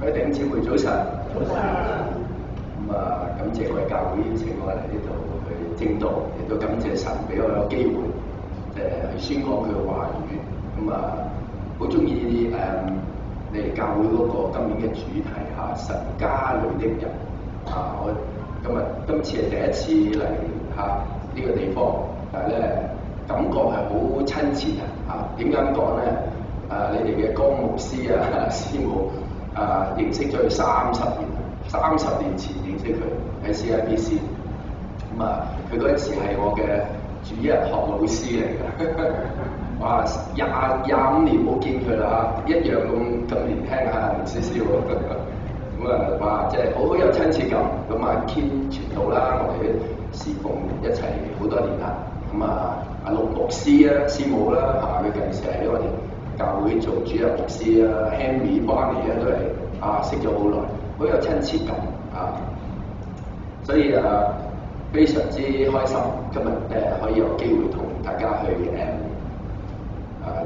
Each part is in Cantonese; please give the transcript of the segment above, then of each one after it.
各位弟兄姊妹早晨。早晨。感謝各位教會邀請我嚟呢度去證道，亦都感謝神俾我有機會去宣講佢嘅話語。好中意你哋教會嗰個今年嘅主題嚇，神家裏的人我今次係第一次嚟呢個地方，但係咧感覺係好親切啊！點解咁講咧？你哋嘅江牧師師母認識咗佢30年前認識佢喺 CIBC， 佢嗰陣時係我嘅主日學老師嚟嘅，哇25年冇見佢啦一樣咁年輕年少少哇即係好有親切感。Ken 傳道啦，我哋侍奉一齊好多年啦。阿陸牧師師母啦佢近時喺我哋教會做主日牧師Henry Barney 都係識咗好耐，好有親切感所以非常之開心今日可以有機會同大家去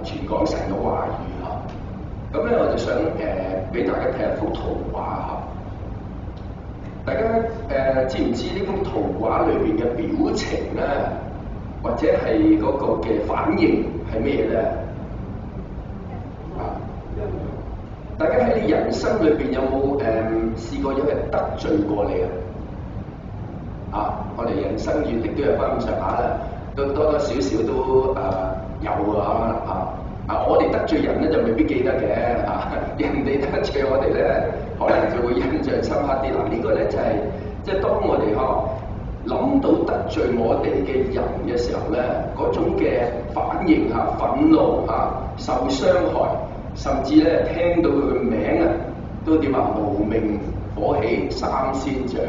傳講神嘅話語咁咧我就想俾大家睇一幅圖畫大家知唔知呢幅圖畫裏邊嘅表情咧，或者係嗰個嘅反應係咩咧？大家喺你人生裏邊有冇試過有人得罪過你我哋人生閲歷都有翻咁上下啦，都多多少少都有我哋得罪人咧就未必記得嘅人哋得罪我哋咧，可能就會印象深刻啲。呢個咧就係即係當我哋諗到得罪我哋嘅人嘅時候咧，嗰種嘅反應憤怒受傷害，甚至咧聽到佢嘅名都點無名火起三千丈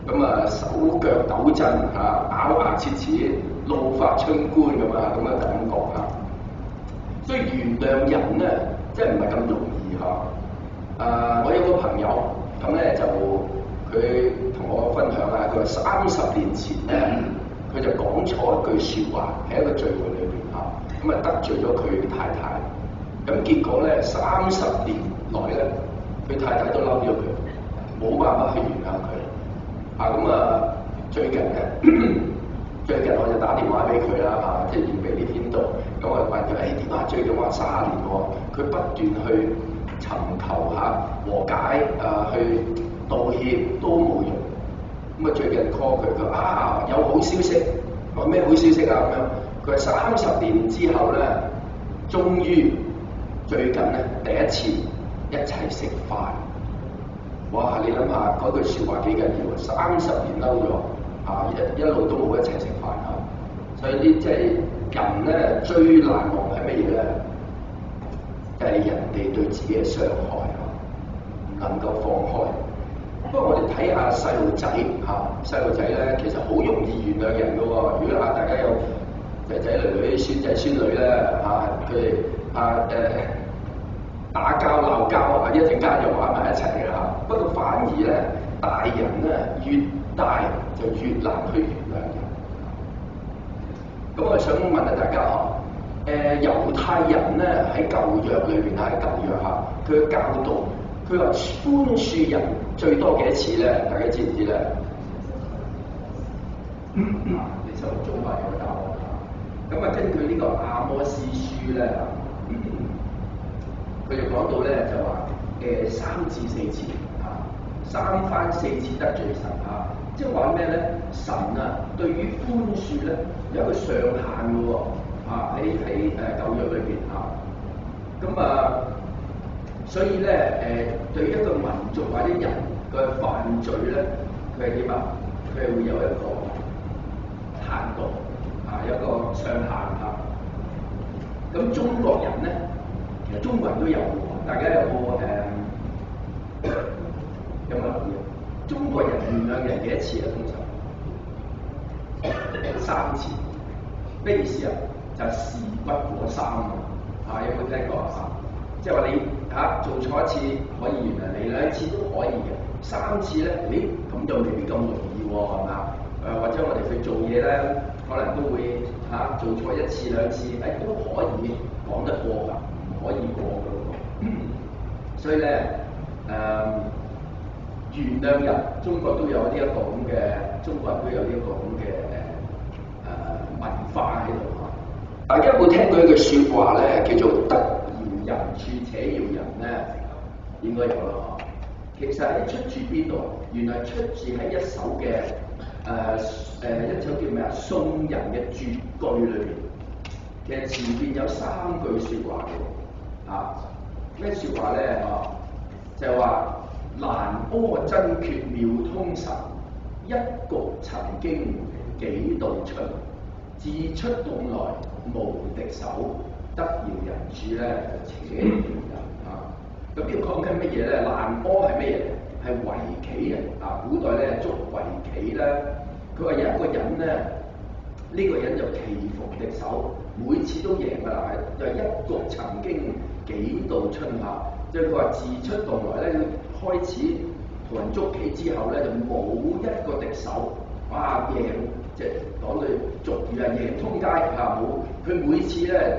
咁樣手腳抖震咬牙切齒怒髮衝冠咁嘅感覺所以原諒人咧真係唔係咁容易我有個朋友咁咧就佢同我分享佢話30年前咧佢就講錯一句説話喺一個聚會裏邊得罪咗佢太太，咁結果咧30年來咧佢太太都嬲咗佢，冇辦法去原諒佢最近我就打電話俾佢啦即係預備呢篇道，咁我問佢點最近話30年喎，佢不斷去尋求和解去道歉都冇用，最近 call 佢有好消息，話咩好消息咁樣？佢話30年之後咧，終於最近咧第一次一齊食飯。哇！你諗下嗰句説話幾緊要30年嬲咗一路都冇一齊食飯所以啲即係人咧最難忘係乜嘢咧？就係人哋對自己嘅傷害唔能夠放開。不過我哋睇下細路仔咧，其實好容易原諒人㗎喎。如果大家有仔仔女女、孫仔孫女咧佢哋打交鬧交一陣間就玩埋一齊嘅不過反而咧，大人咧越大就越難去原諒人。咁我想問下大家猶太人咧喺舊約裏邊舊約佢嘅教導，佢話寬恕人最多幾多次咧？大家知唔知咧？你手中話有答案根據呢個阿摩司書咧佢就講到咧就話3至4次3番4次得罪神即係話咩咧？神對於寬恕咧有一個上限嘅喎喺舊約裏邊所以咧對於一個民族或者人嘅犯罪咧，佢係點佢係會有一個限度有一個上限咁中國人咧，其實中國人都有大家有冇留意？中國人原諒人幾多次通常3次。咩意思就係事不過3有冇聽過即係話你做錯一次可以原諒你，2次都可以嘅，3次咧，咁就未必咁容易喎，係嘛？或者我哋去做嘢咧，可能都會做錯1次2次，都可以講得過㗎，唔可以過㗎喎。所以咧，原諒人，中國都有呢一個咁嘅，中國人都有呢一個咁嘅文化喺度嚇。大家有冇聽過一句説話咧，叫做得饒人處且饒人咧？應該有啦嚇。其實係出自邊度？原來出自喺一首嘅一首叫咩啊？宋人嘅絕句裏邊。其實前邊有3句説話嘅喎，咩説話咧？就係話蘭柯真訣妙通神，一局曾經幾度春，自出洞來無敵手，得饒人處咧就且饒人啊！咁呢個講緊乜嘢咧？蘭柯係乜嘢？係圍棋啊！古代咧捉圍棋咧，佢話有一個人咧，呢個人就棋逢敵手，每次都贏㗎啦，就一局曾經幾度春夏。即係佢話自出洞來咧，開始同人捉棋之後咧，就冇一個敵手，哇贏！即係講句俗語啊，贏通街嚇冇。佢每次咧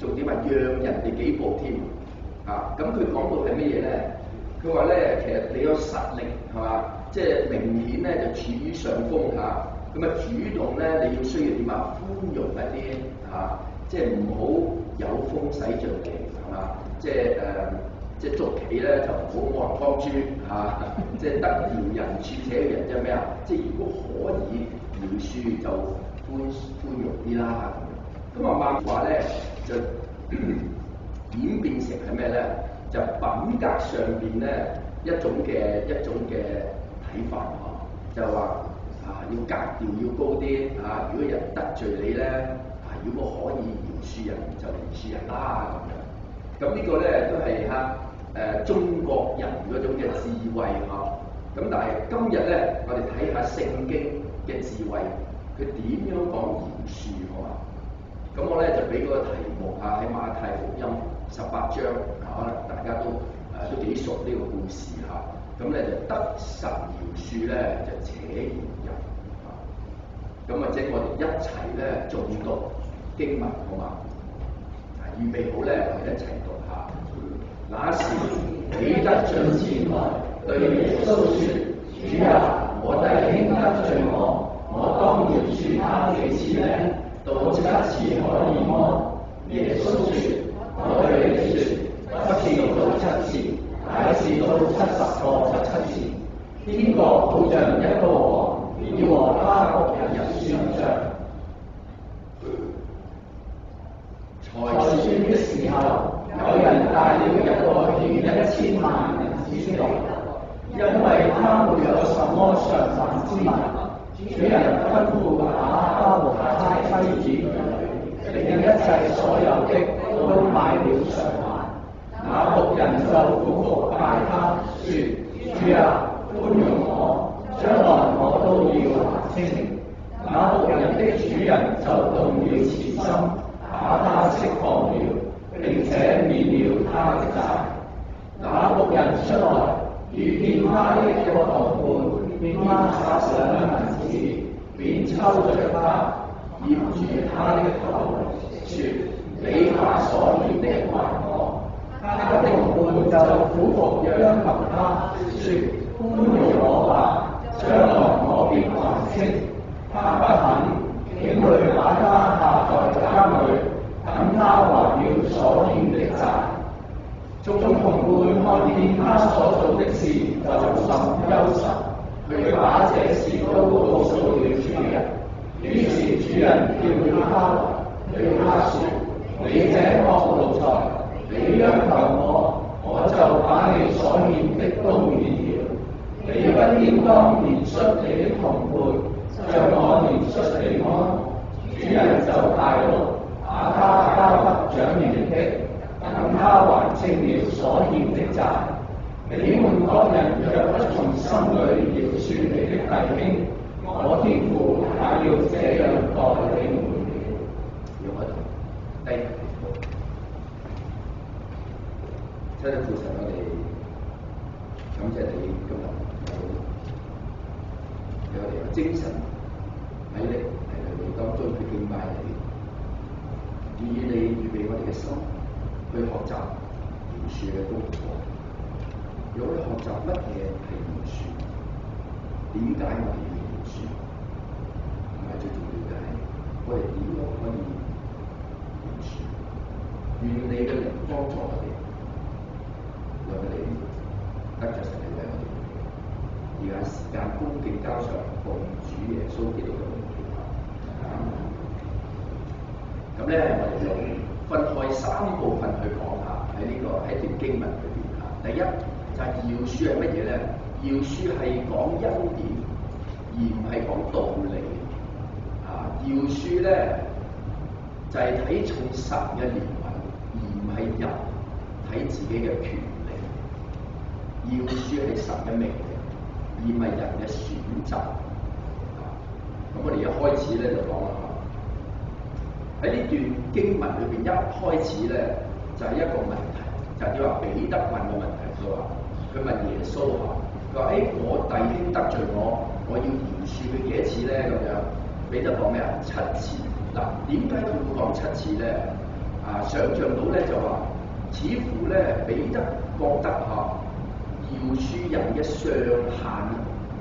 仲點啊，讓人哋幾步添啊！咁佢講到係乜嘢咧？佢話咧，其實你有實力係嘛，即係明顯咧就處於上風嚇。咁啊主動咧，你要需要點啊？寬容一啲嚇，即係唔好有風使盡嚟係嘛，即係捉棋咧就唔好按湯豬嚇，即係得饒人處且饒人即係咩啊？即係如果可以饒恕就寬容啲啦咁。咁啊漫畫咧就演變成係咩咧？就品格上邊咧一種嘅睇法就話要格調要高啲如果人得罪你咧如果可以饒恕人就饒恕人啦咁樣。咁呢個咧都係中國人嗰種嘅智慧咁但係今日咧，我哋睇下聖經嘅智慧，佢點樣講饒恕好嘛？咁我咧就俾嗰個題目喺馬太福音18章可能大家都幾熟呢個故事咁咧就得神饒恕咧就且饒人咁或者我哋一齊咧誦讀經文好嘛？預備好咧，我哋一齊讀下。那時彼得進前來對耶穌説：主啊，我弟兄得罪我當饒恕他幾次呢？到7次可以麼？耶穌説：我對你説，不是到7次，乃是到70個7次。邊個好像一個王，要和他僕人算賬？才算的時候，有人帶了一個欠1000萬銀子的來，因為他沒有什麼償還之物。主人吩咐把他和他妻子兒女，並一切所有的都買了償還。那僕人就俯伏拜他，説：主啊，寬容我，將來我都要還清。那僕人的主人就動了慈心，把他釋放了，並且免了他的債。那僕人出來，遇見他的一個同伴，見他撒上銀子，便抽着他，攙住他的頭，説：你把所欠的還我。他的同伴就俯伏央求他，説：寬容我吧，將來我必還清。他不肯，竟去把他下在監裏，等他還了所欠的債。眾同伴看見他所做的事，就甚憂愁，去把這事都告訴了主人。於是主人叫了他來，對他説：你這惡奴才，你央求我就把你所欠的都免了。你不應當憐恤你的同伴，像我憐恤你麼？主人就大怒，把他交給掌權的，等他還清了所欠的債。你們各人若不從心裏饒恕你的弟兄，我天父也要這樣待你們了。讓我低頭，親愛的父神，我哋感謝你今日有我哋嘅精神體力嚟到你當中去敬拜你，願意你預備我哋嘅心去學習饒恕嘅功課，讓我哋學習乜嘢係饒恕，點解我哋要饒恕？同埋最重要嘅係，我哋點樣可以饒恕？願你嘅靈幫助我哋，讓我哋得着神嘅為我哋。而家時間恭敬交上，奉主耶穌基督嘅名祈求。咁咧，我哋就分開3部分去講下喺段經文裏邊嚇。第一就係饒恕係乜嘢咧？饒恕係講恩典，而唔係講道理。饒恕咧就係睇重神嘅憐憫，而唔係人睇自己嘅權利。饒恕係神嘅命令，而唔係人嘅選擇。咁我哋一開始咧就講啦，喺呢段經文裏邊一開始咧就係一個問題，就係話彼得問嘅問題。佢問耶穌話：佢話我弟兄得罪我要饒恕佢幾多次咧？咁樣彼得講咩啊？7次。嗱，點解佢會講7次咧？想像到咧就話，似乎咧彼得覺得饒恕人嘅上限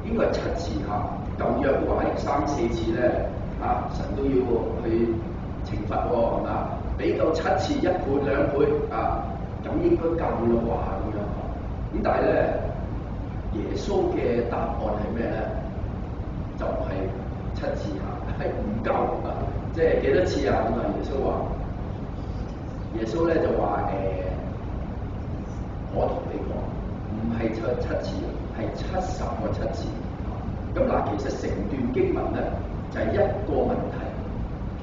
應該係7次嚇。舊約話係3-4次咧，神都要去懲罰喎，係嘛？俾夠7次，1倍2倍咁應該夠啦啩咁樣。咁但係咧，耶穌嘅答案係咩咧？就唔係7次係唔夠即係幾多次啊？咁耶穌咧就話我同你講，唔係7次，係70個7次。咁其實成段經文咧就係一個問題，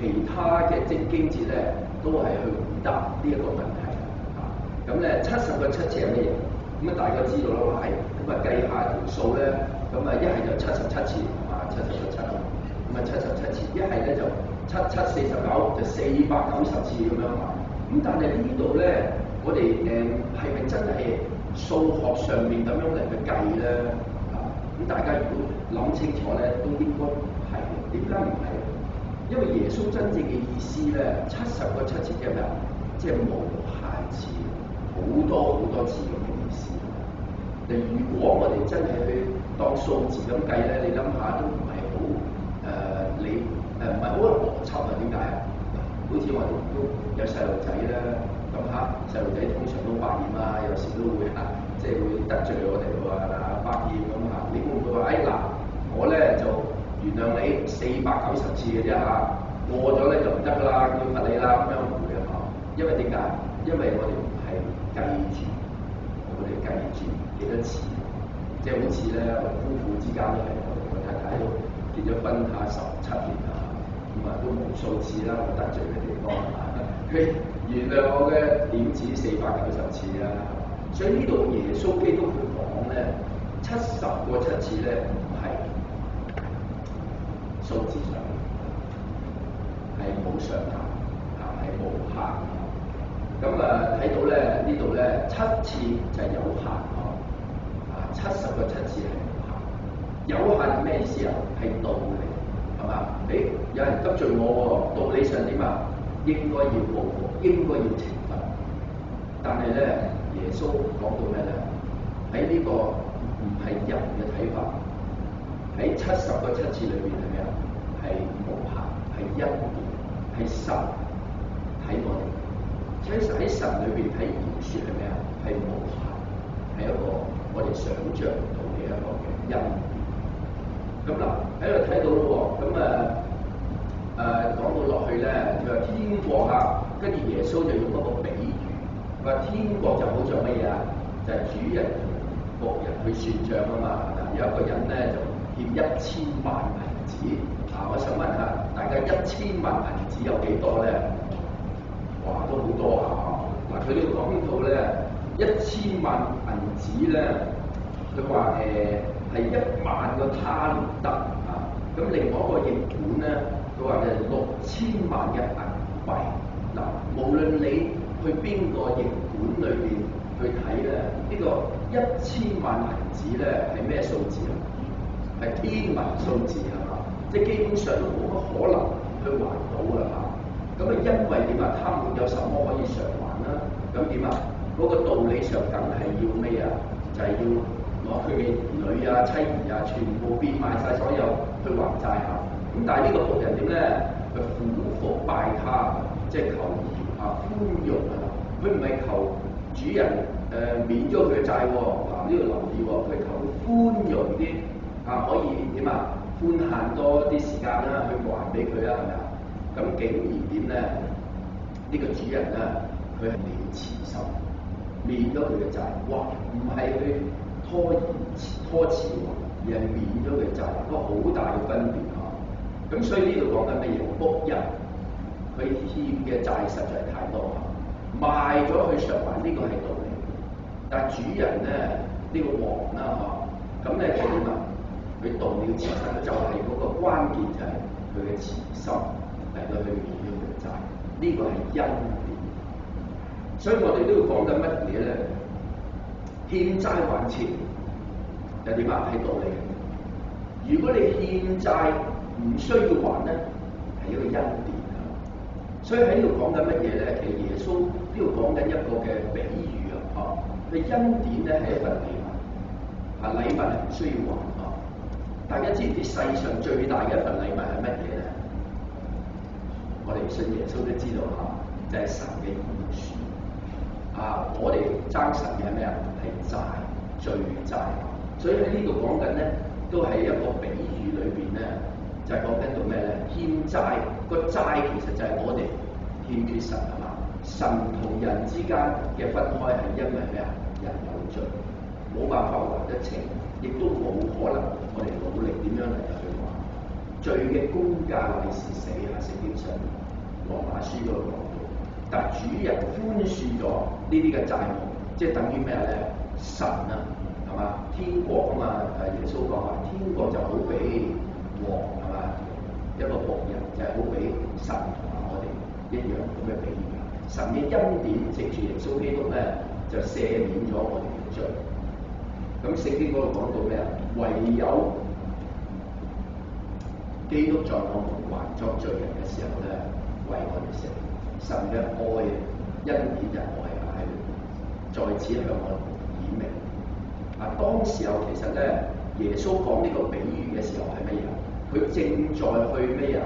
其他嘅經節咧都係去回答呢一個問題。咁咧70個7次係乜嘢？咁大家知道啦，咁計下條數咧，咁一係就77次，70個7，咁77次，一係咧就7×7=49，就490次咁樣。咁但係呢度咧，我哋係咪真係數學上面咁樣嚟去計咧？咁大家如果諗清楚咧，都應該唔係。點解唔係？因為耶穌真正嘅意思咧，70個7次即係咩啊？即係無限次，好多次咁嘅意思。如果我哋真係去當數字咁計咧，你諗下都唔係好唔係好有邏輯啊？點解啊？好似我哋都有細路仔啦，咁細路仔通常都百厭啦，有時都會即係會得罪我哋喎，百厭咁你會唔會話我咧就原諒你490次嘅啫過咗咧就唔得啦，要罰你啦咁樣，唔會因為點解？因為我哋唔係計住，我哋計住幾多次，即係好似咧我夫婦之間都係，我太太都結咗婚17年啦，都無數次啦，我得罪嘅地方佢原諒我嘅點止490次啦，所以呢度耶穌基督佢講咧70個7次咧唔係數字上係冇上限係無限。咁睇到咧呢度咧7次就係有限70個7次係無限。有限係咩意思啊？係道理係嘛？有人得罪我喎，道理上點啊？應該要報復，應該要懲罰。但係咧，耶穌講到咩咧？喺呢個唔係人嘅睇法，喺70個7次裏邊係咩啊？係無限，係恩典，係神睇我哋。所以喺神裏邊睇饒恕係咩啊？係無限，係一個我哋想像唔到嘅一個嘅恩典。咁喺度睇到咯喎，講到落去咧，就話天國跟住耶穌就用一個比喻，話天國就好似乜嘢啊？就係主人同僕人去算賬啊嘛。有一個人咧就欠1000萬銀子，我想問下大家1000萬銀子有幾多咧？哇，都好多佢呢度講到咧1000萬銀子咧，佢話係10000個他連得咁另外一個譯本咧，佢話係6000萬嘅銀幣。無論你去邊個譯本裏邊去睇咧，呢個1000萬銀子咧係咩數字啊？係天文數字係嘛？即係基本上都冇乜可能去還到啦因為點啊？他們有什麼可以償還啦？咁點啊？嗰個道理上梗係要咩啊？就係、要攞佢嘅兒女啊、妻兒啊，全部變賣晒所有去還債嚇。咁但係呢個僕人點咧？佢俯伏拜他，即係求饒啊、寬容啊。佢唔係求主人免咗佢嘅債喎。嗱，呢度留意喎，佢求寬容啲啊，可以點啊？寬限多啲時間啦，去還俾佢啦，係咪啊？咁竟然點咧？呢個主人咧，佢係了慈心，免咗佢嘅債。哇！唔係去拖遲喎，而係免咗佢債，個好大嘅分別啊！咁所以呢度講緊乜嘢？僕人佢欠嘅債實在太多啊，賣咗去償還呢個係道理。但係主人咧，呢個王啦嚇，咁咧就點啊？佢動了慈心，就係嗰個關鍵，就係佢嘅慈心嚟到去免咗佢嘅債。呢個係恩典。所以我哋都要講緊乜嘢咧？欠債還錢又點啊？係道理。如果你欠債唔需要還咧，係一個恩典啊！所以喺呢度講緊乜嘢咧？其實耶穌呢度講緊一個嘅比喻啊！佢恩典咧係一份禮物，啊禮物係唔需要還啊！大家知唔知世上最大嘅一份禮物係乜嘢咧？我哋信耶穌都知道嚇，就係神嘅饒恕啊！我哋爭神嘅係咩啊？係債罪債，所以喺呢度講緊咧，都係一個比喻裏邊咧，就係講緊到咩咧？欠債個債其實就係我哋欠缺神係嘛？神同人之間嘅分開係因為咩啊？人有罪，冇辦法還得清，亦都冇可能我哋努力點樣嚟去還。罪嘅工價乃是死啊！聖經上羅馬書嗰度講到，但係主人寬恕咗呢啲嘅債務，即係等於咩咧？神啊，係嘛？天國啊嘛，耶穌講話天國就好比王係嘛？一個僕人就係好比神同埋我哋一樣咁嘅比喻。神嘅恩典藉住耶穌基督咧，就赦免咗我哋嘅罪。咁聖經嗰度講到咩啊？唯有基督在我們還作罪人嘅時候咧，為我哋死。神嘅愛恩典就係愛喺裏邊，在此向我哋顯明。啊，當時候其實咧，耶穌講呢個比喻嘅時候係乜嘢？佢正在去咩啊？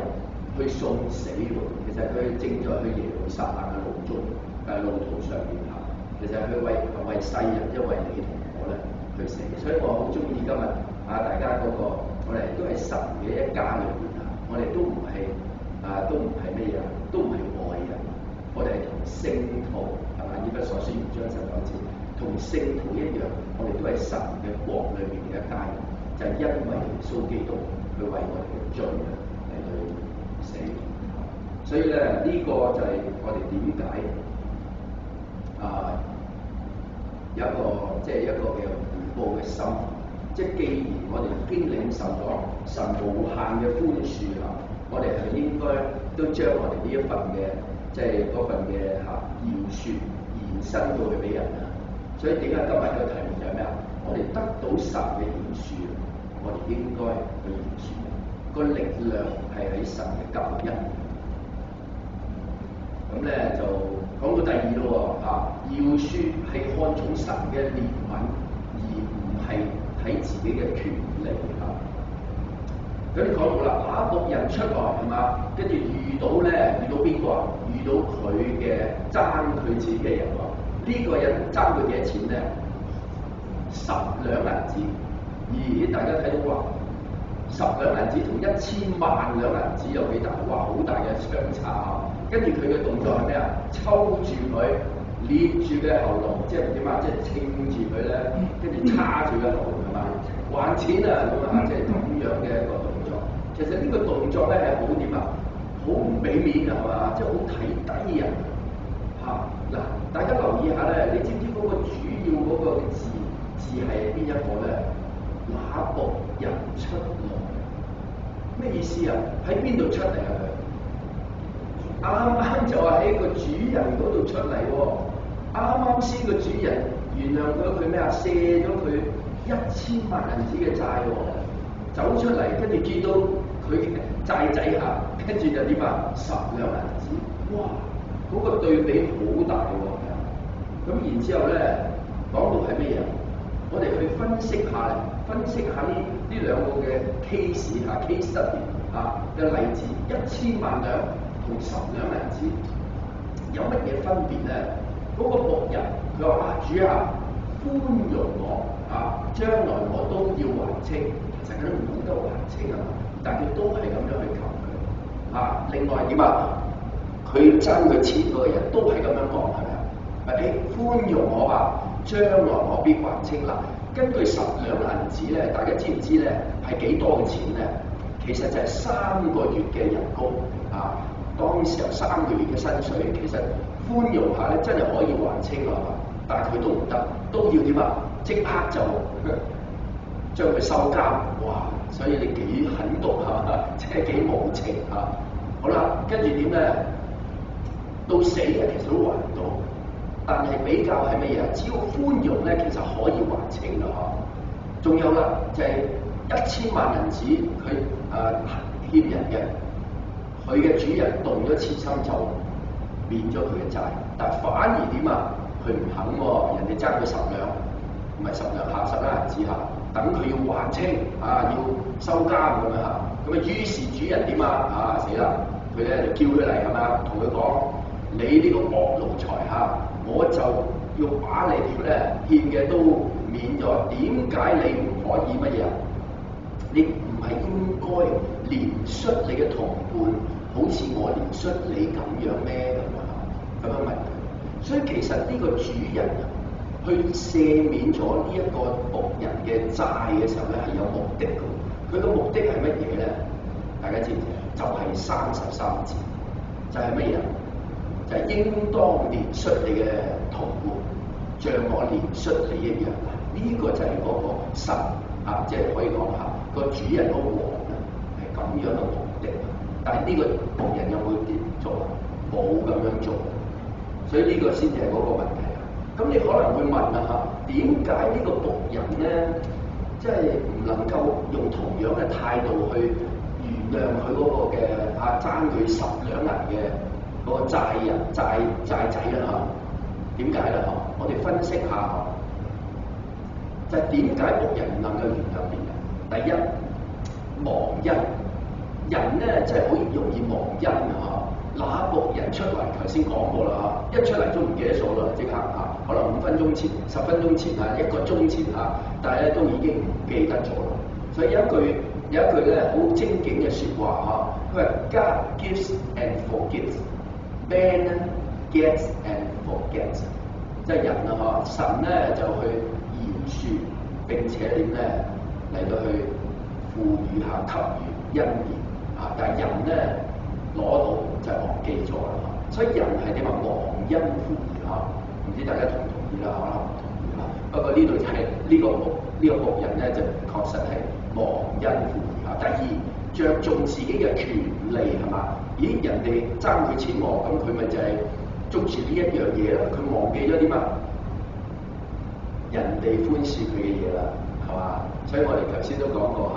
去送死喎。其實佢正在去耶路撒冷嘅路途上邊行。其實佢為世人，因為你同我咧去死。所以我好中意今日啊，大家嗰個我哋都係神嘅一家裏邊啊，我哋都唔係咩嘢，都唔係外人，我哋係同聖徒係嘛？以弗所書2章19節，同聖徒一樣，我哋都係神嘅國裏邊嘅一家人，就係因為耶穌基督佢為我哋嘅罪嚟去死。所以咧，呢個就係我哋點解有一個即係一個嘅回報嘅心。即係既然我哋已經領受咗神無限嘅寬恕啦，我哋係應該都將我哋呢一份嘅即係嗰份嘅饒恕延伸到去俾人啊。所以點解今日嘅題目就係咩啊？我哋得到神嘅饒恕，我哋應該去饒恕。個力量係喺神嘅救恩。咁咧就講到第二咯喎，饒恕係看重神嘅憐憫，而唔係睇自己嘅權利嚇。咁你講到啦，那僕人出來係嘛？跟住遇到邊個啊？遇到佢嘅爭佢自己嘅人喎。呢個人爭佢幾多錢咧？10兩銀子。咦？大家睇到話10兩銀子同1000萬兩銀子有幾大？哇！好大嘅相差啊！跟住佢嘅動作係咩啊？抽住佢，捏住佢喉嚨，即係點啊？即係稱住佢咧，跟住叉住佢喉嚨係嘛？還錢啊咁啊！即係咁樣嘅一個動作。其實呢個動作咧係好點啊？好唔俾面啊係嘛？即係好睇低人嚇。嗱，大家留意下咧，你知唔知嗰個主要嗰個字係邊一個咧？那僕人出來，咩意思啊？喺邊度出嚟啊？佢啱啱就話喺個主人嗰度出嚟喎。啱先個主人原諒咗佢咩啊？卸咗佢1000萬銀子嘅債喎，走出嚟跟住見到佢債仔下，跟住就點啊？10兩銀子，哇！嗰個對比好大喎。咁然之後咧，講到係咩嘢？我哋去分析下呢兩個嘅 case study 嘅例子，1000萬兩同10兩銀子有乜嘢分別咧？嗰、個僕人佢話：主啊，寬容我將來我都要還清。其實佢都唔懂得還清啊，但佢都係咁樣去求佢另外點啊？佢爭佢錢嗰個人都係咁樣講，係咪啊？寬容我吧，將來我必還清。嗱，根據10兩銀子咧，大家知唔知咧係幾多嘅錢咧？其實就係3個月嘅人工當時候3個月嘅薪水，其實寬容下咧真係可以還清啊嘛。但係佢都唔得，都要點啊？即刻就將佢收監。哇！所以你幾狠毒即係幾無情好啦，跟住點咧？到死其實都還唔到。但係比較係乜嘢？只要寬容咧，其實可以還清啦仲有啦，就係1000萬銀子，佢欠人嘅，佢嘅主人動咗慈心就免咗佢嘅債，但反而點啊？佢唔肯人哋爭佢10兩，唔係10兩下10兩銀子等佢要還清要收監咁樣咁於是主人點死啦！佢咧就叫佢嚟係嘛，同佢講：你呢個惡奴才我就要把你咧欠嘅都免咗。點解你唔可以乜嘢？你唔係應該憐恤你嘅同伴，好似我憐恤你咁樣咩？咁樣問佢。所以其實呢個主人去赦免咗呢一個僕人嘅債嘅時候咧，係有目的嘅。佢個目的係乜嘢咧？大家知唔知？就係33節，就係乜嘢？就係應當憐恤你嘅同伴，像我憐恤你一樣。呢個就係嗰個神即係可以講下個主人個王係咁樣嘅目的。但係呢個僕人有冇點做？冇咁樣做，所以呢個先至係嗰個問題。咁你可能會問點解呢個僕人咧，即係唔能夠用同樣嘅態度去原諒佢嗰個嘅爭佢10兩銀嘅嗰個債仔啦點解咧？我哋分析下就係點解僕人唔能夠原諒別人？第一，忘恩，人咧真係好容易忘恩那僕人出嚟，頭先講過啦一出嚟都唔記得數啦，即刻可能5分鐘前、10分鐘前1個鐘前但係咧都已經唔記得咗啦。所以有一句咧好精警嘅説話佢話 God gives and forgives, man gets and forgets。即係人神咧就去饒恕並且點咧嚟到去賦予給予恩典但係人咧攞到就係忘記咗啦所以人係點忘恩負義唔知大家同唔同意啦？可能唔同意不過呢度就係呢個僕人咧就確實係忘恩負義第二，着重自己嘅權利係嘛？咦，人哋爭佢錢咁佢咪就係捉住呢一樣嘢啦？佢忘記咗點人哋寬恕佢嘅嘢啦，係嘛？所以我哋頭先都講過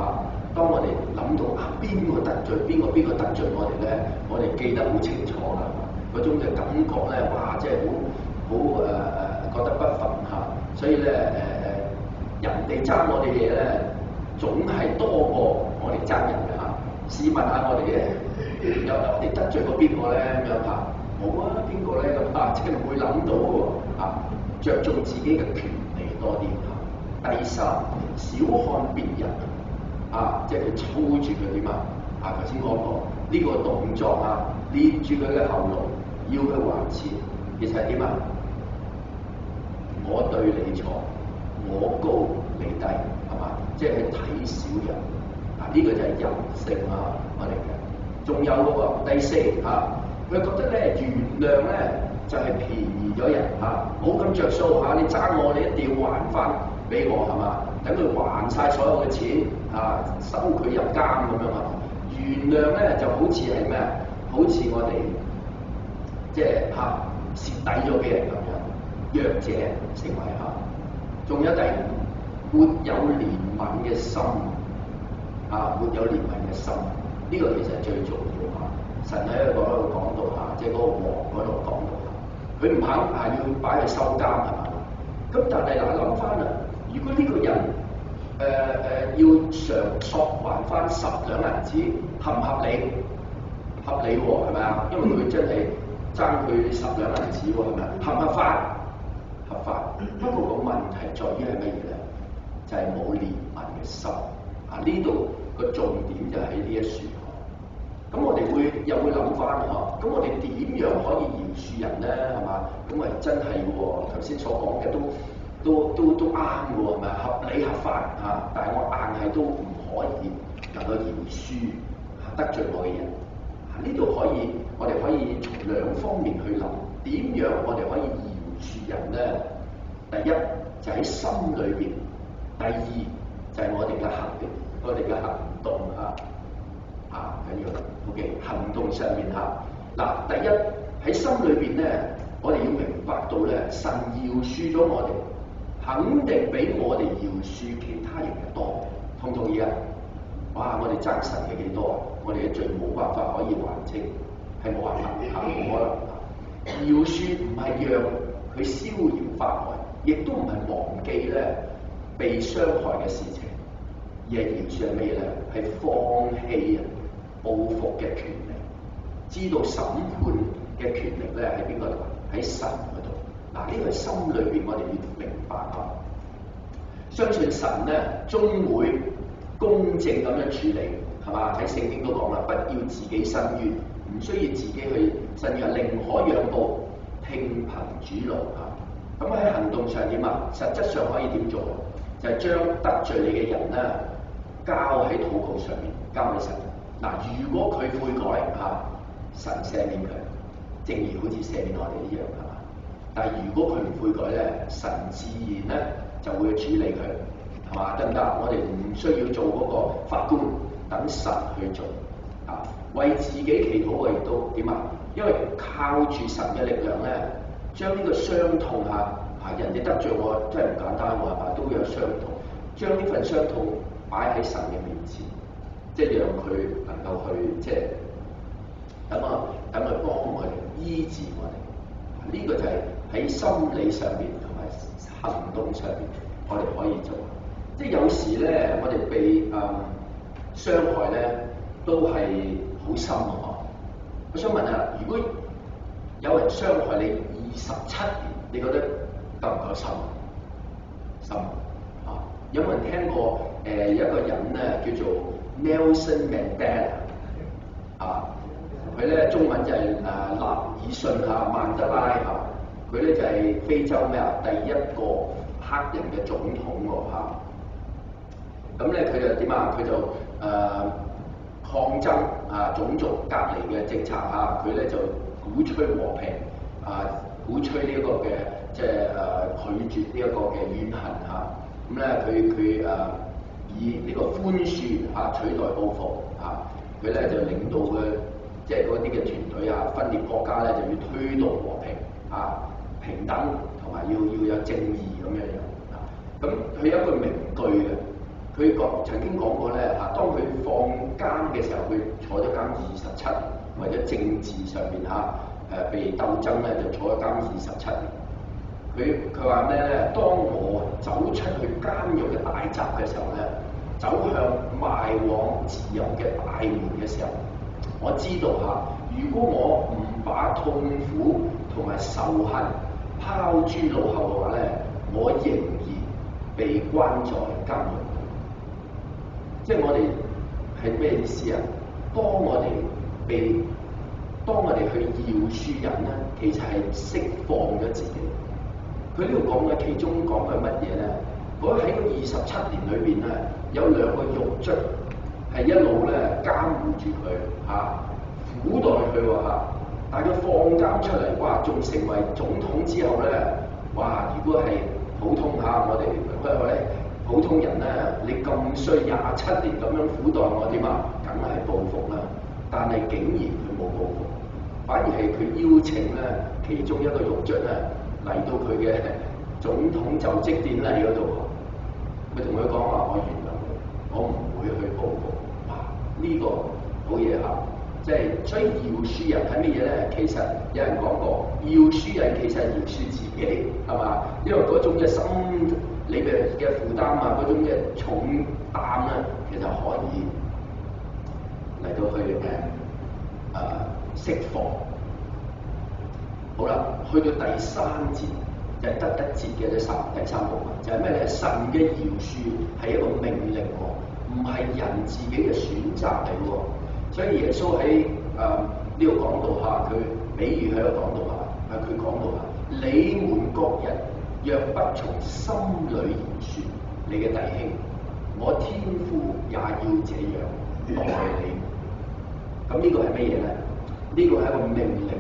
當我哋諗到邊個得罪邊個得罪我哋咧，我哋記得好清楚啦。嗰種嘅感覺咧，哇！即係好覺得不忿所以咧人哋爭我哋嘢咧，總係多過我哋爭人嘅試問下我哋有我哋得罪過邊個咧咁樣冇邊個咧咁即係唔會諗到喎着重自己嘅權利多啲第三，小看別人即係佢操住佢點頭先講過呢個動作捏住佢嘅喉嚨，要佢還錢，其實係點我對你錯，我高你低，係嘛？即係睇小人呢個就係人性我哋嘅。仲有嗰個第四佢覺得咧原諒咧就係便宜咗人冇咁着數你爭我，你一定要還翻俾我係嘛？等佢還晒所有嘅錢收佢入監咁樣原諒咧就好似係咩？好似我哋即係蝕底咗俾人咁樣，弱者成為仲有第五，沒有憐憫嘅心沒有憐憫嘅心，呢個其實係最重要神喺嗰度講到即係嗰個王嗰度講到佢唔肯要擺佢收監係嘛？咁但係諗翻啦，如果呢個要索還翻10兩銀子，合唔合理？合理喎，係咪啊？因為佢真係爭佢10兩銀子喎，係咪啊？合唔合法？合法。不過個問題在於係乜嘢咧？就係冇憐憫嘅心。呢度個重點就喺呢一樹。咁我哋又會諗翻咁我哋點樣可以饒恕人咧？係嘛？咁啊真係喎，頭先所講嘅都啱嘅喎，係咪合理合法啊？但係我硬係都唔可以能夠饒恕得罪我嘅人。呢度我哋可以從兩方面去諗，點樣我哋可以饒恕人咧？第一就喺心裏邊，第二就係我哋嘅行動緊要 OK 行動上面嗱，第一喺心裏邊咧，我哋要明白到咧，神饒恕咗我哋，肯定比我哋饒恕其他人嘅多，同唔同意啊？哇！我哋爭神嘅幾多啊？我哋嘅罪冇辦法可以還清，係冇辦法冇可能。饒恕唔係讓佢逍遙法外，亦都唔係忘記咧被傷害嘅事情，而係饒恕係咩咧？係放棄報復嘅權利，知道審判嘅權力咧喺邊個度？喺神嗰度。嗱，呢個係心裏邊我哋要明白相信神咧終會公正咁樣處理，係嘛？喺聖經都講啦，不要自己伸冤，唔需要自己去伸冤，寧可仰報，聽憑主怒咁喺行動上點啊？實質上可以點做？就係將得罪你嘅人咧交喺禱告上面，交俾神。嗱，如果佢悔改神赦免佢，正如好似赦免我哋一樣，係嘛？但係如果佢唔悔改咧，神自然咧就會處理佢，係嘛？得唔得？我哋唔需要做嗰個法官，等神去做為自己祈禱嘅亦都點啊？因為靠住神嘅力量咧，將呢個傷痛人哋得罪我真係唔簡單喎，係嘛？都會有傷痛，將呢份傷痛擺喺神嘅面前。即係讓佢能夠去，即係等佢幫我哋醫治我哋。呢個就係喺心理上邊同埋行動上邊，我哋可以做。即係有時咧，我哋被傷害咧，都係好深啊！我想問下，如果有人傷害你27年，你覺得夠唔夠深？深有冇人聽過一個人咧叫做Nelson Mandela 佢咧中文就係納爾遜曼德拉佢咧就係非洲第一個黑人嘅總統喎咁咧佢就點啊？佢就抗爭種族隔離嘅政策佢咧就鼓吹和平鼓吹呢一個嘅即係拒絕呢一個嘅怨恨咁咧佢以呢個寬恕取代報復佢咧就領導嘅即係嗰啲嘅團隊分裂國家咧就要推動和平平等同埋要有正義咁樣咁佢有一個名句嘅，佢曾經講過咧當佢放監嘅時候，佢坐咗監27年，為咗政治上面被鬥爭咧就坐咗監27年。佢話咩咧？當我走出去監獄嘅大閘嘅時候咧，走向邁往自由嘅大門嘅時候，我知道如果我唔把痛苦同埋仇恨拋諸腦後嘅話咧，我仍然被關在監獄。即係我哋係咩意思啊？當我哋去饒恕人咧，其實係釋放咗自己。佢呢度講嘅其中講嘅乜嘢咧？喺個27年裏邊咧，有2個獄卒係一路咧監護住佢苦待佢但係佢放監出嚟，哇！仲成為總統之後咧，哇！如果係普通我哋普通人咧，你咁衰27年咁樣苦待我點啊？梗係報復啦！但係竟然佢冇報復，反而係佢邀請咧其中一個獄卒咧嚟到佢嘅總統就職典禮嗰度，佢同佢講話：我原諒你，我唔會去報復。哇！呢個好嘢即係所以饒恕人係乜嘢咧？其實有人講過，饒恕人其實係饒恕自己，係嘛？因為嗰種嘅心你嘅負擔啊，嗰種嘅重擔咧，其實可以嚟到去釋放。好啦，去到第三節就係得一節嘅第三部分，就係咩咧？神嘅饒恕係一個命令喎，唔係人自己嘅選擇嚟喎。所以耶穌喺呢個講道下，佢比喻喺度講道下，佢講到啊，你們各人若不從心裏饒恕你嘅弟兄，我天父也要這樣待你。咁呢個係乜嘢咧？呢個係一個命令，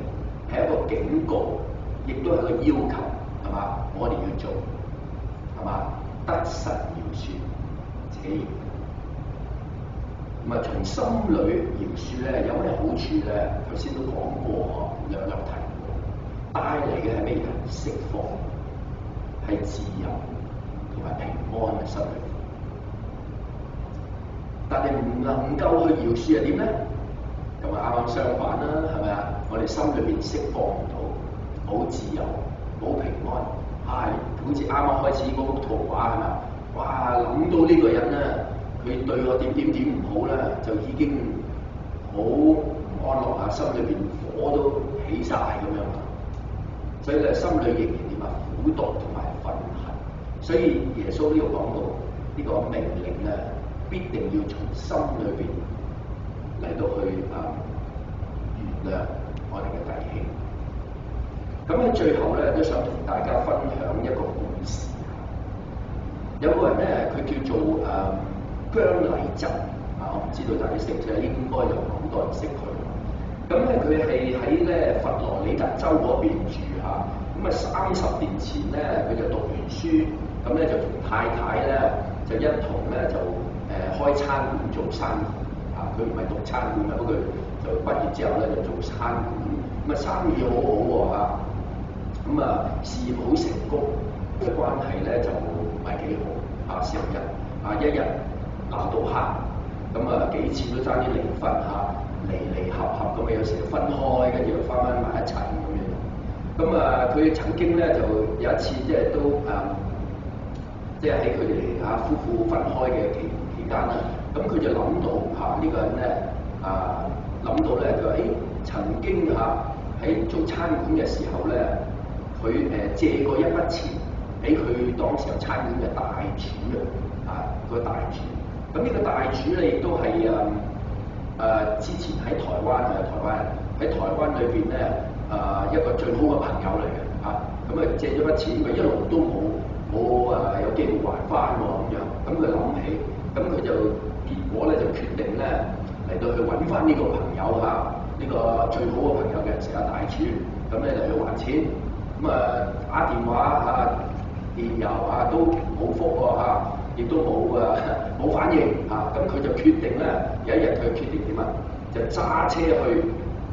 係一個警告，亦都係一個要求，係嘛？我哋要做，係嘛？得實饒恕，這樣。咁啊，從心裏饒恕咧，有咩好處咧？頭先都講過，略提過，帶嚟嘅係咩嘢？釋放，係自由同埋平安嘅心裏。但係唔能夠去饒恕係點咧？咁啊，啱啱相反啦，係咪啊？我哋心裏邊釋放唔到，冇自由，冇平安，好似啱啱開始嗰幅圖畫係咪？哇！諗到呢個人咧，佢對我點唔好咧，就已經好唔安樂啊，心裏邊火都起晒咁樣。所以咧，心裏仍然點啊？苦毒同埋憤恨。所以耶穌呢個講到呢個命令咧，必定要從心裏邊嚟到去原諒我哋嘅弟兄。咁喺最後咧，都想同大家分享一個故事。有個人咧，佢叫做姜禮震啊，我唔知道大家識唔識，應該有好多人識佢。咁咧，佢係喺咧佛羅里達州嗰邊住嚇。咁啊30年前咧，佢就讀完書，咁咧就同太太咧就一同咧就開餐館做生意。佢唔係讀餐館嘅，不過就畢業之後咧就做餐館，咁啊生意好好喎嚇，咁啊事業好成功，嘅關係咧就唔係幾好嚇，成日一日鬧到黑，咁啊幾次都爭啲離婚嚇，離合咁啊，有時就分開，跟住又翻埋一齊咁樣。咁啊佢曾經咧就有一次即係都即係喺佢哋夫婦分開嘅期間啦。咁佢就諗到呢個人咧諗到咧就曾經喺做餐館嘅時候咧，佢借過一筆錢俾佢當時有餐館嘅大廚個大廚。咁呢個大廚咧亦都係之前喺台灣喺台灣裏邊咧一個最好嘅朋友嚟嘅嚇。咁借咗筆錢，佢一路都冇有機會還翻喎咁樣。咁佢諗起，咁佢就結果咧就決定咧嚟到去揾翻呢個朋友呢個最好嘅朋友嘅成日大廚，咁咧就去還錢，咁打電話電郵都冇覆喎亦都冇反應咁佢就決定咧有一日佢決定點就揸車去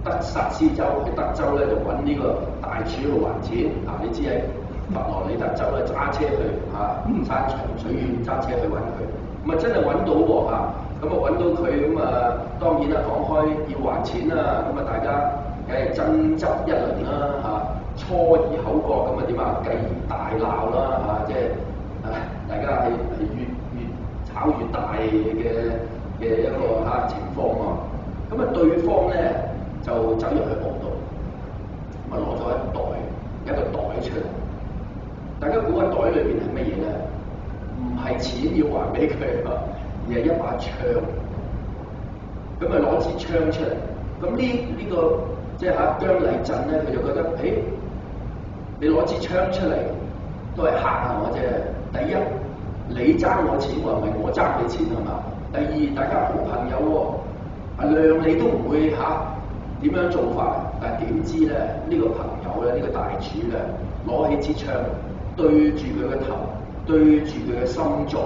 德薩斯州，去德州咧就揾呢個大廚去還錢你知喺佛羅里達州咧揸車去山長水遠揸車去揾佢。咁真係揾到喎咁揾到佢咁當然啦，講開要還錢啦，咁大家梗係爭執一輪啦初而口角，咁點繼而大鬧啦即係大家係越炒越大嘅一個情況喎。咁對方咧就走入去屋度，攞咗一個袋出嚟。大家估下袋裏邊係乜嘢咧？唔係錢要還俾佢而係一把槍。咁攞支槍出嚟。咁呢個即係姜禮震咧，佢就覺得，你攞支槍出嚟都係嚇我啫。第一，你爭我錢喎，唔係我爭你錢係嘛？第二，大家好朋友喎，諒你都唔會點樣做法。但係點知咧，呢個朋友咧，呢個大廚咧，攞起支槍對住佢嘅頭，對住佢嘅心臟，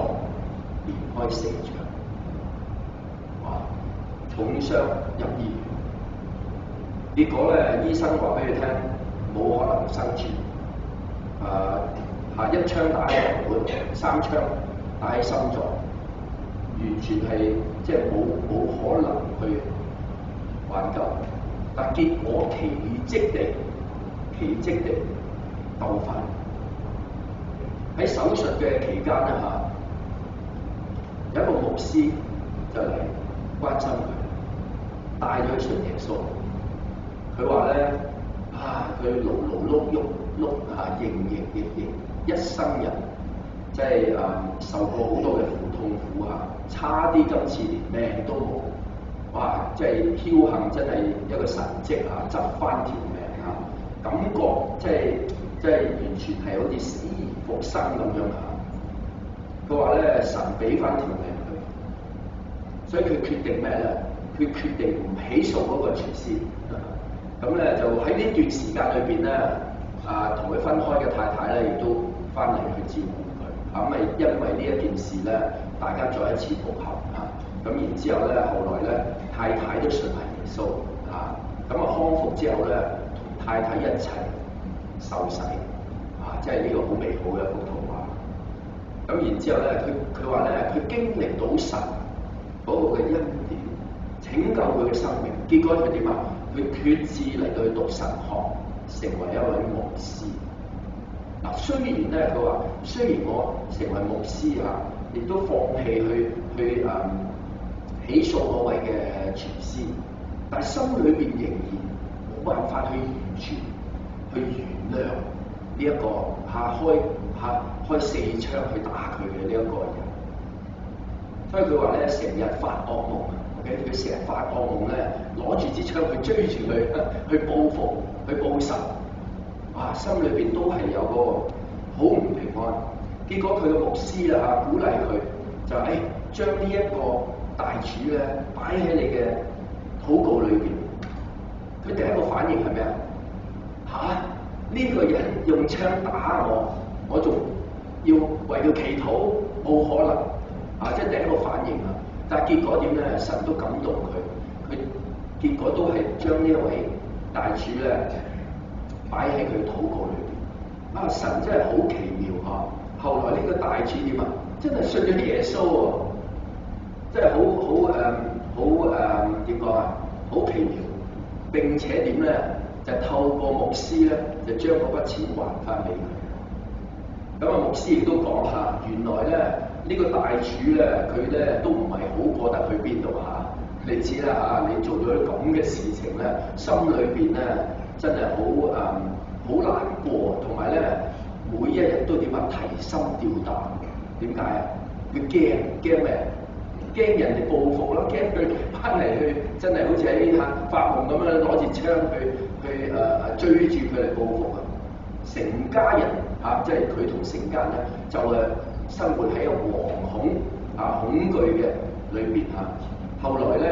連開4槍，重傷入醫院。結果咧，醫生話俾佢聽，冇可能生存。一槍打喺頭部，3槍打喺心臟，完全係即係冇可能去挽救。但結果奇蹟地救翻。喺手術嘅期間咧有一個牧師就嚟關心佢，帶咗佢信耶穌。佢話咧佢勞勞碌碌營役，一生人即係受過好多嘅痛苦差啲今次連命都冇。哇！即係僥倖，真係一個神蹟執翻條命感覺即係完全係好似死而復生咁樣佢話咧，神俾翻條命佢，所以佢決定咩咧？佢決定唔起訴嗰個廚師。咁咧就喺呢段時間裏邊咧，同佢分開嘅太太咧，亦都翻嚟去照顧佢。咁因為呢一件事咧，大家再一次復合咁然之後咧，後來咧，太太都信埋耶穌咁康復之後咧，同太太一齊受洗即係呢個好美好嘅一幅圖畫。咁然之後咧，佢話咧，佢經歷到神嗰個嘅恩典，拯救佢嘅生命。結果佢點佢決志嚟到去讀神學，成為一位牧師。雖然咧，佢話雖然我成為牧師亦都放棄去起訴嗰位嘅廚師，但係心裏邊仍然冇辦法去完全去原諒呢一個開四槍去打佢嘅呢一個人。所以佢話咧，成日發惡夢佢成日發惡夢咧，攞住支槍去追住佢，去報復，去報仇。心裏邊都係有個好唔平安。結果佢嘅牧師鼓勵佢，就將呢一個大柱咧擺喺你嘅禱告裏邊。佢第一個反應係咩呢個人用槍打我仲要為佢祈禱，冇可能即係第一個反應但係結果點咧？神都感動佢結果都係將呢一位大柱咧擺喺佢禱告裏邊。神真係好奇妙後來呢個大柱點真係信咗耶穌真係點講好奇妙。並且點咧？就透過牧師咧，就將嗰筆錢還翻俾佢。牧師亦都講原來咧呢個大柱咧，佢咧都唔係好過得去邊度你知啦你做咗啲咁嘅事情咧，心裏邊咧真係好難過，同埋咧每一日都點提心吊膽。點解佢驚咩？驚人哋報復咯，驚佢翻嚟去真係好似喺發夢咁樣攞住槍去追住佢嚟報復成家人即係佢同成家人咧就生活喺一個惶恐恐懼嘅裏邊後來咧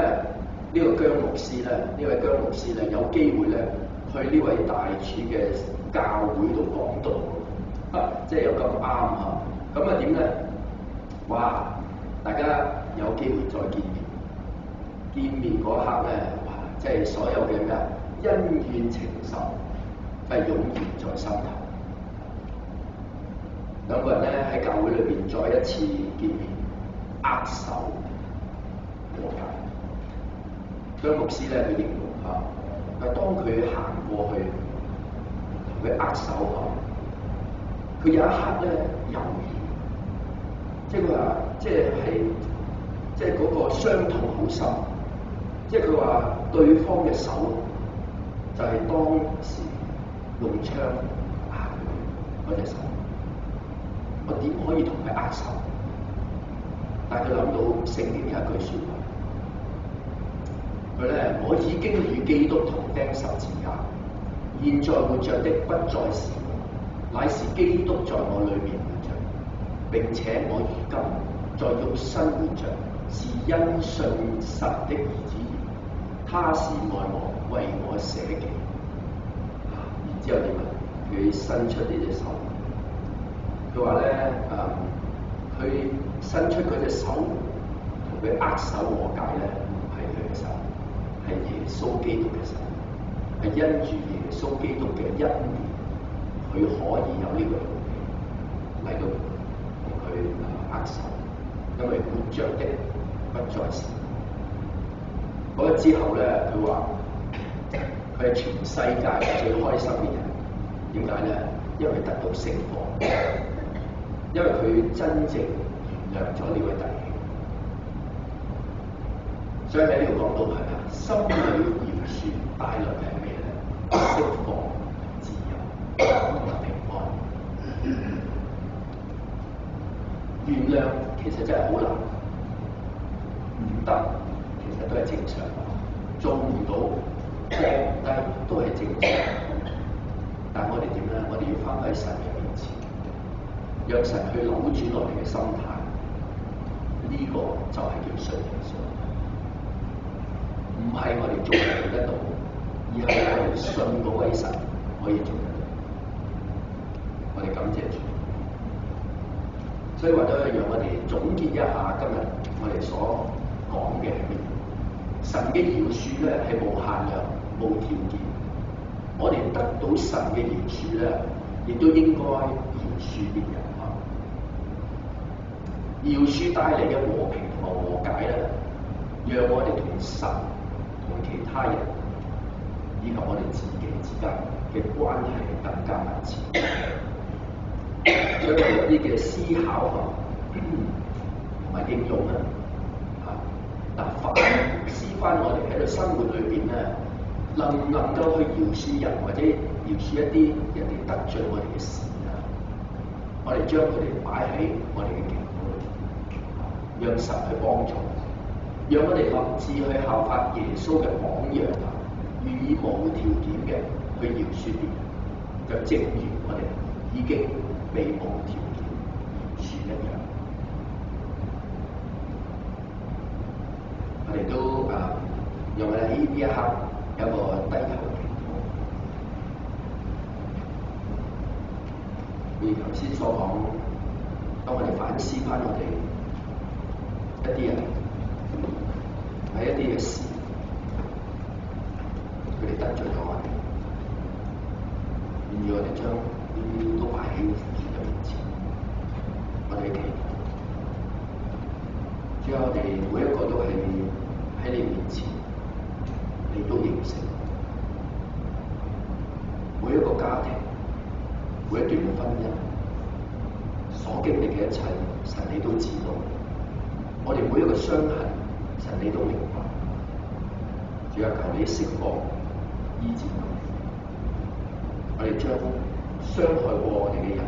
呢位姜牧師咧有機會咧去呢位大柱嘅教會度講道即係有咁啱咁點咧？哇！大家有機會再見面嗰刻咧，即係所有嘅恩怨情仇係湧現在心頭。兩個人咧喺教會裏邊再一次見面，握手和解。姜牧師咧佢形容但當佢行過去同佢握手佢有一刻咧猶豫，即係佢話即係嗰個傷痛好深，即係佢話對方嘅手就係當時用槍打佢嗰隻手，我點可以同佢握手？但係佢諗到聖經有一句説話，佢咧我已經與基督同釘十字架，現在活着的不再是我，乃是基督在我裏面活着，並且我如今在肉身活着，是因信神的兒子，他是愛我，為我捨己。然之後點佢伸出呢隻手，佢話咧佢伸出嗰隻手同佢握手和解咧，唔係佢嘅手，係耶穌基督嘅手，係因住耶穌基督嘅恩典，佢可以有呢個勇氣嚟到同佢握手，因為活着的不再是我。嗰日之後咧，佢話佢係全世界最開心嘅人。點解咧？因為得到釋放。因為佢真正原諒咗呢位弟兄。所以喺呢度講到係咪啊？心裏饒恕帶來嘅係咩咧？釋放、自由同埋平安。原諒其實真係好難，唔得其實都係正常，做唔到掟唔低都係正常。但係我哋點咧？我哋要翻返喺神嘅面前，讓神去扭轉我哋嘅心態。呢、個就係叫信耶穌，唔係我哋做得到，而係我哋信嗰位神可以做得到。我哋感謝主。所以為咗讓我哋總結一下今日我哋所講嘅係乜嘢？神嘅饒恕咧係無限量、無條件。我哋得到神嘅饒恕咧，亦都應該饒恕別人啊！饒恕帶嚟嘅和平同埋和解咧，讓我哋同神、同其他人以及我哋自己之間嘅關係更加密切。所以有啲嘅思考同埋應用咧，反思翻我哋喺度生活裏邊咧，能唔能夠去饒恕人，或者饒恕一啲人哋得罪我哋嘅事啊？我哋將佢哋擺喺我哋嘅祈禱裏，讓神去幫助，讓我哋立志去效法耶穌嘅榜樣啊，願意無條件嘅去饒恕別人，就正如我哋已經被無條件饒恕一樣。我哋都讓我哋喺呢一刻有一個低頭嘅祈禱。如頭先所講，當我哋反思翻我哋一啲人喺一啲嘅事，佢哋得罪咗我哋，願意我哋將呢啲都擺喺主嘅面前，我哋祈禱。主啊，我哋每一個都係喺你面前，你都認識每一個家庭、每一段嘅婚姻所經歷嘅一切，神你都知道。我哋每一個傷痕，神你都明白。主啊，求你釋放、醫治我哋。我哋將傷害過我哋嘅人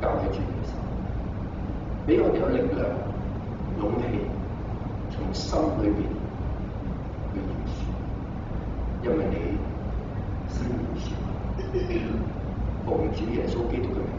交喺主嘅手，俾我哋有力量、勇氣，從心裏邊去饒恕，因為你先饒恕我。奉主耶穌基督嘅名。